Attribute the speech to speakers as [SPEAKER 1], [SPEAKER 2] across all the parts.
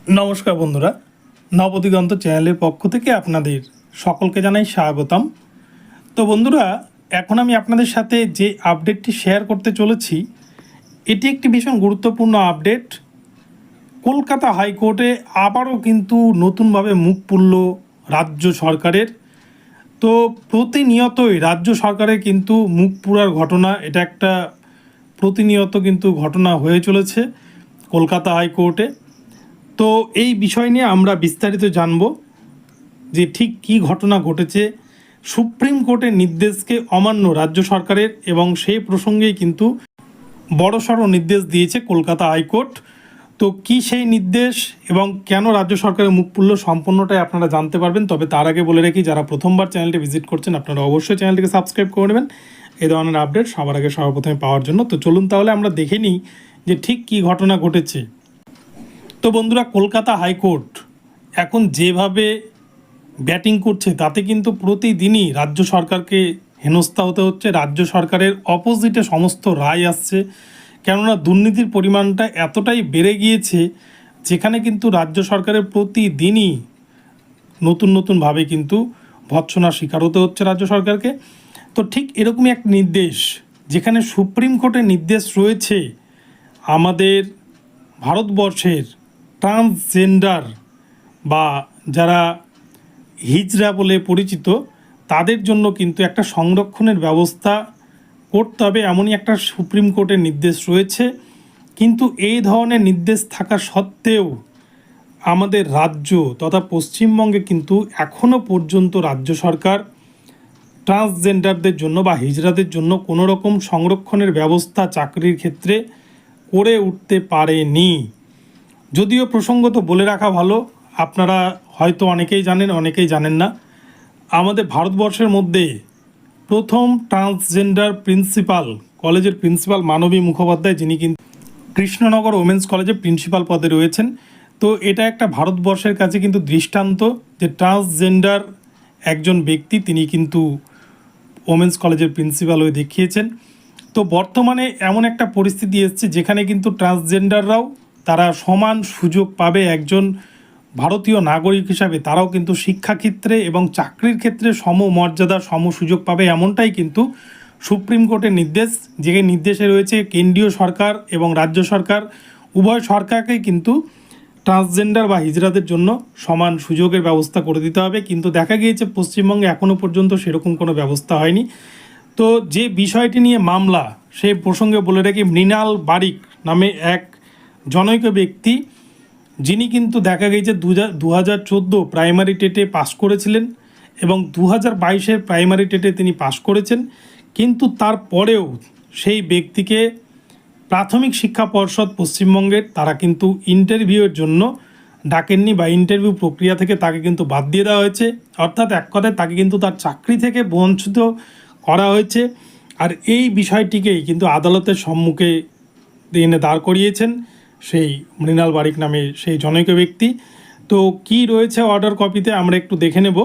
[SPEAKER 1] নমস্কার বন্ধুরা, নবদিগন্ত চ্যানেলের পক্ষ থেকে আপনাদের সকলকে জানাই স্বাগতম। তো বন্ধুরা, এখন আমি আপনাদের সাথে যে আপডেটটি শেয়ার করতে চলেছি, এটি একটি ভীষণ গুরুত্বপূর্ণ আপডেট। কলকাতা হাইকোর্টে আবারও কিন্তু নতুনভাবে মুখ পুরল রাজ্য সরকারের। তো প্রতিনিয়তই রাজ্য সরকারের কিন্তু মুখ পুরার ঘটনা, এটা একটা প্রতিনিয়ত কিন্তু ঘটনা হয়ে চলেছে কলকাতা হাইকোর্টে। তো এই বিষয় নিয়ে আমরা বিস্তারিত জানব যে ঠিক কী ঘটনা ঘটেছে, সুপ্রিম কোর্টের নির্দেশকে অমান্য রাজ্য সরকারের, এবং সেই প্রসঙ্গেই কিন্তু বড়সড় নির্দেশ দিয়েছে কলকাতা হাইকোর্ট। তো কি সেই নির্দেশ এবং কেন রাজ্য সরকারের মুখ পুরল, সম্পূর্ণটাই আপনারা জানতে পারবেন। তবে তার আগে বলে রাখি, যারা প্রথমবার চ্যানেলটি ভিজিট করছেন আপনারা অবশ্যই চ্যানেলটিকে সাবস্ক্রাইব করে নেবেন এই ধরনের আপডেট সবার আগে সর্বপ্রথমে পাওয়ার জন্য। তো চলুন তাহলে আমরা দেখে নিই যে ঠিক কী ঘটনা ঘটেছে। তো বন্ধুরা, কলকাতা হাইকোর্ট এখন যেভাবে ব্যাটিং করছে তাতে কিন্তু প্রতিদিনই রাজ্য সরকারকে হেনস্থা হতে হচ্ছে। রাজ্য সরকারের অপোজিটে সমস্ত রায় আসছে, কেননা দুর্নীতির পরিমাণটা এতটাই বেড়ে গিয়েছে যেখানে কিন্তু রাজ্য সরকারের প্রতিদিনই নতুনভাবে কিন্তু ভৎসনার শিকার হতে হচ্ছে রাজ্য সরকারকে। তো ঠিক এরকমই এক নির্দেশ, যেখানে সুপ্রিম কোর্টের নির্দেশ রয়েছে আমাদের ভারতবর্ষের ট্রান্সজেন্ডার বা যারা হিজড়া বলে পরিচিত তাদের জন্য কিন্তু একটা সংরক্ষণের ব্যবস্থা করতে হবে, এমনই একটা সুপ্রিম কোর্টের নির্দেশ রয়েছে। কিন্তু এই ধরনের নির্দেশ থাকা সত্ত্বেও আমাদের রাজ্য তথা পশ্চিমবঙ্গে কিন্তু এখনও পর্যন্ত রাজ্য সরকার ট্রান্সজেন্ডারদের জন্য বা হিজড়াদের জন্য কোনো রকম সংরক্ষণের ব্যবস্থা চাকরির ক্ষেত্রে করে উঠতে পারেনি। যদিও প্রসঙ্গত বলে রাখা ভালো, আপনারা হয়তো অনেকেই জানেন অনেকেই জানেন না, আমাদের ভারতবর্ষের মধ্যে প্রথম ট্রান্সজেন্ডার প্রিন্সিপাল, কলেজের প্রিন্সিপাল মানবী মুখোপাধ্যায়, যিনি কিন্তু কৃষ্ণনগর ওমেন্স কলেজে প্রিন্সিপাল পদে রয়েছেন। তো এটা একটা ভারতবর্ষের কাছে কিন্তু দৃষ্টান্ত যে ট্রান্সজেন্ডার একজন ব্যক্তি তিনি কিন্তু ওমেন্স কলেজের প্রিন্সিপাল হয়ে দেখিয়েছেন। তো বর্তমানে এমন একটা পরিস্থিতি এসছে যেখানে কিন্তু ট্রান্সজেন্ডাররাও তারা সমান সুযোগ পাবে একজন ভারতীয় নাগরিক হিসাবে। তারাও কিন্তু শিক্ষাক্ষেত্রে এবং চাকরির ক্ষেত্রে সমমর্যাদা সম সুযোগ পাবে, এমনটাই কিন্তু সুপ্রিম কোর্টের নির্দেশ। যে নির্দেশে রয়েছে কেন্দ্রীয় সরকার এবং রাজ্য সরকার উভয় সরকারকেই কিন্তু ট্রান্সজেন্ডার বা হিজড়াদের জন্য সমান সুযোগের ব্যবস্থা করে দিতে হবে। কিন্তু দেখা গিয়েছে পশ্চিমবঙ্গে এখনও পর্যন্ত সেরকম কোনো ব্যবস্থা হয়নি। তো যে বিষয়টি নিয়ে মামলা, সেই প্রসঙ্গে বলে রাখি, মৃণাল বারিক নামে এক জনৈক ব্যক্তি, যিনি কিন্তু দেখা গিয়েছে 2014 প্রাইমারি টেটে পাশ করেছিলেন এবং 2022 প্রাইমারি টেটে তিনি পাশ করেছেন। কিন্তু তারপরেও সেই ব্যক্তিকে প্রাথমিক শিক্ষা পর্ষদ পশ্চিমবঙ্গের তারা কিন্তু ইন্টারভিউয়ের জন্য ডাকেননি বা ইন্টারভিউ প্রক্রিয়া থেকে তাকে কিন্তু বাদ দিয়ে দেওয়া হয়েছে। অর্থাৎ এক কথায় তাকে কিন্তু তার চাকরি থেকে বঞ্চিত করা হয়েছে। আর এই বিষয়টিকেই কিন্তু আদালতের সম্মুখে এনে দাঁড় করিয়েছেন সেই মৃণাল বারিক নামে সেই জনৈক ব্যক্তি। তো কি রয়েছে অর্ডার কপিতে আমরা একটু দেখে নেব।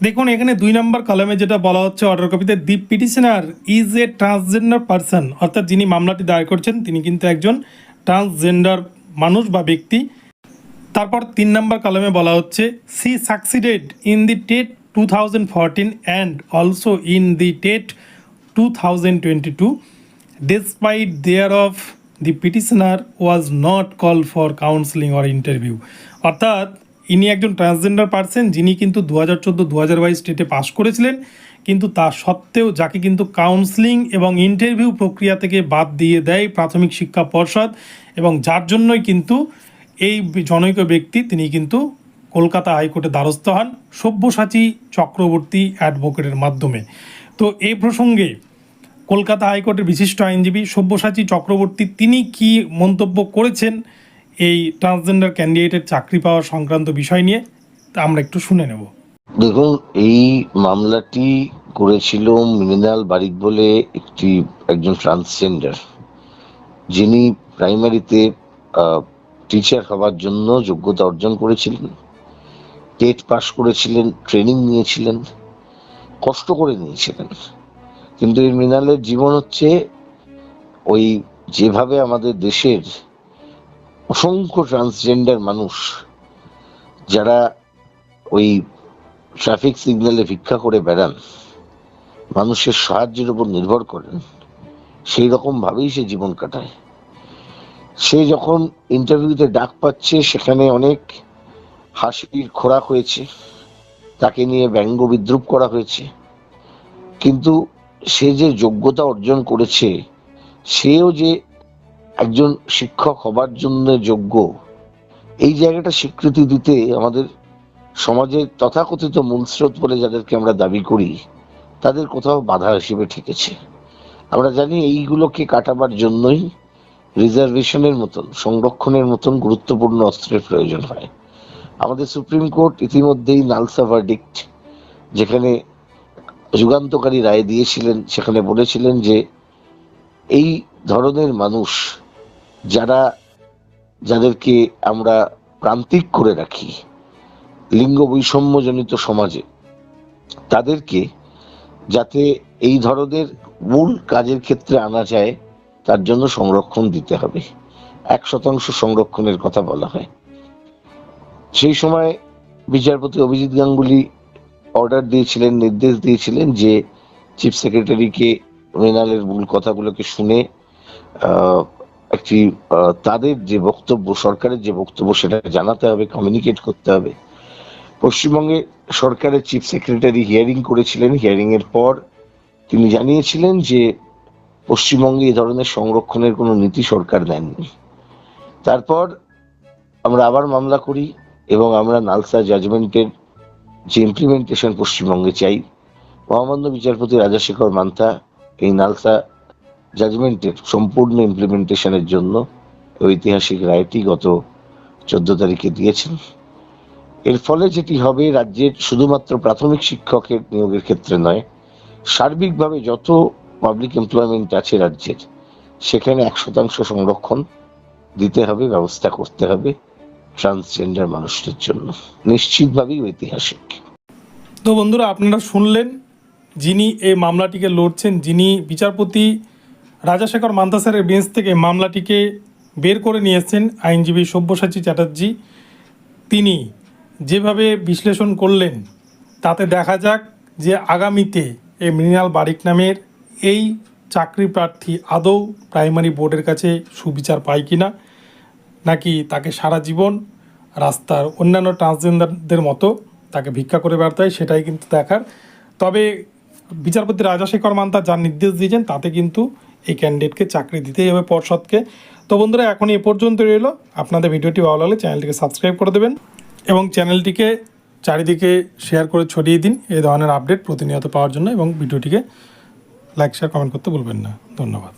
[SPEAKER 1] দেখুন, এখানে 2 নম্বর কলামে যেটা বলা হচ্ছে অর্ডার কপিতে, the petitioner is a transgender person, অর্থাৎ যিনি মামলাটি দায়ের করছেন তিনি কিন্তু একজন ট্রান্সজেন্ডার মানুষ বা ব্যক্তি। তারপর 3 নম্বর কলামে বলা হচ্ছে, she succeeded in the TET 2014 and also in the TET 2022 despite thereof the petitioner was not called for counseling or interview। অর্থাৎ ইনি একজন ট্রান্সজেন্ডার পার্সন যিনি কিন্তু 2014-2022 টেটে পাশ করেছিলেন, কিন্তু তা সত্ত্বেও যাকে কিন্তু কাউন্সেলিং এবং ইন্টারভিউ প্রক্রিয়া থেকে বাদ দিয়ে দেয় প্রাথমিক শিক্ষা পর্ষদ, এবং যার জন্যই কিন্তু এই জনৈক ব্যক্তি তিনি কিন্তু কলকাতা হাইকোর্টে দ্বারস্থ হন সব্যসাচী চক্রবর্তী অ্যাডভোকেটের মাধ্যমে। তো এই প্রসঙ্গে কলকাতা হাইকোর্টের বিশিষ্ট আইনজীবী সব্যসাচী চক্রবর্তী তিনি কি মন্তব্য করেছেন এই ট্রান্সজেন্ডার ক্যান্ডিডেটের চাকরি পাওয়ার সংক্রান্ত বিষয় নিয়ে, তা আমরা একটু শুনে নেব।
[SPEAKER 2] দেখুন, এই মামলাটি করেছিল মৃণাল বারিক বলে একজন ট্রান্সজেন্ডার, যিনি প্রাইমারিতে টিচার হওয়ার জন্য যোগ্যতা অর্জন করেছিলেন, টেট পাস করেছিলেন, ট্রেনিং নিয়েছিলেন, কষ্ট করে নিয়েছিলেন। কিন্তু এই মৃণালের জীবন হচ্ছে ওই যেভাবে আমাদের দেশের অসংখ্য ট্রান্সজেন্ডার মানুষ যারা ওই ট্রাফিক সিগন্যালে ভিক্ষা করে বেড়ান, মানুষের সাহায্যের উপর নির্ভর করেন, সেই রকম ভাবেই সে জীবন কাটায়। সে যখন ইন্টারভিউতে ডাক পাচ্ছে, সেখানে অনেক হাসির খোরাক হয়েছে, তাকে নিয়ে ব্যঙ্গ বিদ্রুপ করা হয়েছে, কিন্তু সে যে যোগ্যতা অর্জন করেছে, সেও যে একজন শিক্ষক হবার জন্য যোগ্য, এই জায়গাটা স্বীকৃতি দিতে আমাদের সমাজের তথাকথিত মূলস্রোত বলে যাদেরকে আমরা দাবি করি, তাদের কোথাও বাধা হিসেবে ঠেকেছে। আমরা জানি এইগুলোকে কাটাবার জন্যই রিজার্ভেশনের মতন, সংরক্ষণের মতন গুরুত্বপূর্ণ অস্ত্রের প্রয়োজন হয়। আমাদের সুপ্রিম কোর্ট ইতিমধ্যেই নালসা ভার্ডিক্ট, যেখানে যুগান্তকারী রায় দিয়েছিলেন, সেখানে বলেছিলেন যে এই ধরনের মানুষ যাদেরকে আমরা প্রান্তিক করে রাখি লিঙ্গ বৈষম্যজনিত সমাজে, তাদেরকে যাতে এই ধরনের মূল কাজের ক্ষেত্রে আনা যায়, তার জন্য সংরক্ষণ দিতে হবে। 1% সংরক্ষণের কথা বলা হয়। সেই সময় বিচারপতি অভিজিৎ গাঙ্গুলি অর্ডার দিয়েছিলেন, নির্দেশ দিয়েছিলেন যে চিফ সেক্রেটারিকে মৃণালের মূল কথাগুলোকে শুনে একটি তাদের যে বক্তব্য, সরকারের যে বক্তব্য, সেটা জানাতে হবে, কমিউনিকেট করতে হবে। পশ্চিমবঙ্গে সরকারের চিফ সেক্রেটারি হিয়ারিং করেছিলেন। হিয়ারিং এর পর তিনি জানিয়েছিলেন যে পশ্চিমবঙ্গে এই ধরনের সংরক্ষণের কোনো নীতি সরকার নেননি। তারপর আমরা আবার মামলা করি এবং আমরা নালসা জাজমেন্টের যে ইমপ্লিমেন্টেশন পশ্চিমবঙ্গে চাই। মহামান্য বিচারপতি রাজাশেখর মান্থা এই নালসা জাজমেন্টের সম্পূর্ণ ইমপ্লিমেন্টেশনের জন্য ঐতিহাসিক রায়টি গত 14 তারিখে দিয়েছেন। এর ফলে যেটি হবে, রাজ্যের শুধুমাত্র প্রাথমিক শিক্ষকের নিয়োগের ক্ষেত্রে নয়, সার্বিকভাবে যত পাবলিক এমপ্লয়মেন্ট আছে রাজ্যের, সেখানে 1% সংরক্ষণ দিতে হবে, ব্যবস্থা করতে হবে ট্রান্সজেন্ডার মানুষদের জন্য। নিশ্চিতভাবেই ঐতিহাসিক।
[SPEAKER 1] তো বন্ধুরা, আপনারা শুনলেন যিনি এই মামলাটিকে লড়ছেন, যিনি বিচারপতি রাজাশেখর মান্থা স্যারের বেঞ্চ থেকে মামলাটিকে বের করে নিয়ে এসেছেন, আইনজীবী সব্যসাচী চ্যাটার্জি। তিনি যেভাবে বিশ্লেষণ করলেন, তাতে দেখা যাক যে আগামীতে এই মৃণাল বারিক নামের এই চাকরি প্রার্থী আদৌ প্রাইমারি বোর্ডের কাছে সুবিচার পায় কিনা, নাকি তাকে সারা জীবন রাস্তার অন্যান্য ট্রান্সজেন্ডারদের মতো তাকে ভিক্ষা করে বেড়াতে হয়, সেটাই কিন্তু দেখার। তবে বিচারপতি রাজাশেখর মান্থা যার নির্দেশ দিয়েছেন, তাতে কিন্তু এই ক্যান্ডিডেটকে চাকরি দিতেই হবে পর্ষদকে। তো বন্ধুরা, এখন এ পর্যন্ত রইল। আপনাদের ভিডিওটি ভালো লাগলে চ্যানেলটিকে সাবস্ক্রাইব করে দেবেন এবং চ্যানেলটিকে চারিদিকে শেয়ার করে ছড়িয়ে দিন এই ধরনের আপডেট প্রতিনিয়ত পাওয়ার জন্য, এবং ভিডিওটিকে লাইক শেয়ার কমেন্ট করতে ভুলবেন না। ধন্যবাদ।